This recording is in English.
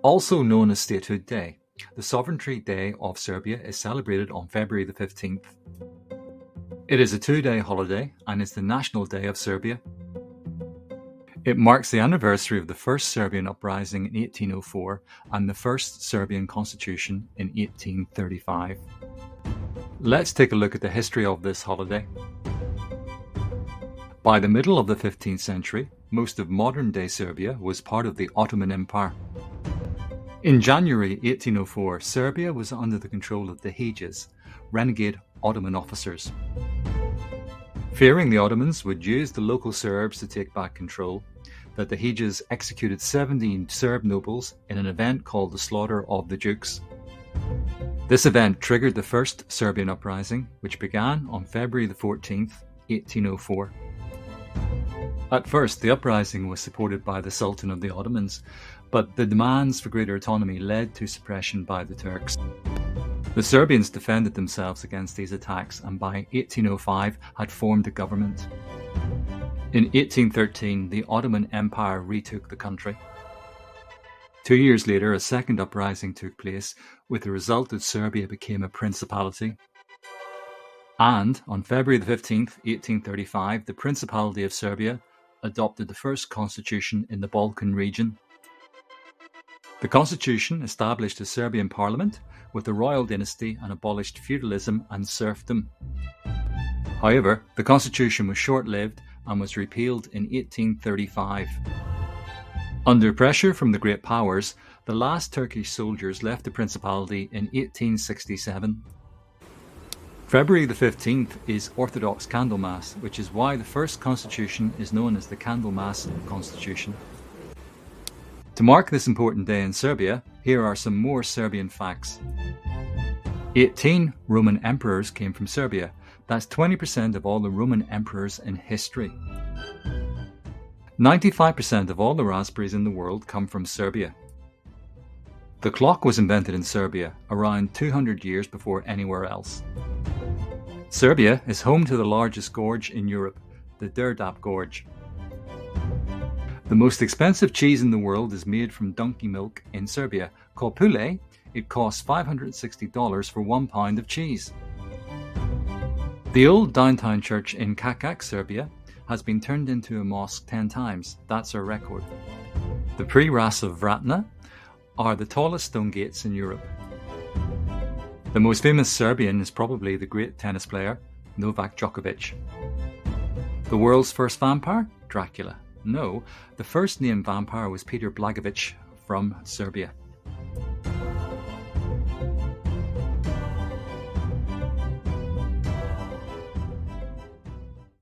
Also known as Statehood Day, the Sovereignty Day of Serbia is celebrated on February the 15th. It is a 2-day holiday and is the National Day of Serbia. It marks the anniversary of the First Serbian Uprising in 1804 and the First Serbian Constitution in 1835. Let's take a look at the history of this holiday. By the middle of the 15th century, most of modern-day Serbia was part of the Ottoman Empire. In January 1804, Serbia was under the control of Dahijas, renegade Ottoman officers. Fearing the Ottomans would use the local Serbs to take back control, the Dahijas executed 17 Serb nobles in an event called the Slaughter of the Dukes. This event triggered the First Serbian Uprising, which began on February the 14th, 1804. At first, the uprising was supported by the Sultan of the Ottomans, but the demands for greater autonomy led to suppression by the Turks. The Serbians defended themselves against these attacks and by 1805 had formed a government. In 1813, the Ottoman Empire retook the country. 2 years later, a second uprising took place, with the result that Serbia became a principality. And on February the 15th, 1835, the Principality of Serbia adopted the first constitution in the Balkan region. The constitution established a Serbian parliament with a royal dynasty and abolished feudalism and serfdom. However, the constitution was short-lived and was repealed in 1835. Under pressure from the great powers, the last Turkish soldiers left the Principality in 1867. February the 15th is Orthodox Candlemas, which is why the first constitution is known as the Candlemas Constitution. To mark this important day in Serbia, here are some more Serbian facts. 18 Roman emperors came from Serbia. That's 20% of all the Roman emperors in history. 95% of all the raspberries in the world come from Serbia. The clock was invented in Serbia around 200 years before anywhere else. Serbia is home to the largest gorge in Europe, the Đerdap Gorge. The most expensive cheese in the world is made from donkey milk in Serbia. Called poulet, it costs $560 for 1 pound of cheese. The old downtown church in Čačak, Serbia, has been turned into a mosque 10 times. That's a record. The Pre-Rasov Vratna are the tallest stone gates in Europe. The most famous Serbian is probably the great tennis player Novak Djokovic. The world's first vampire? Dracula. No, the first named vampire was Peter Blagovic from Serbia.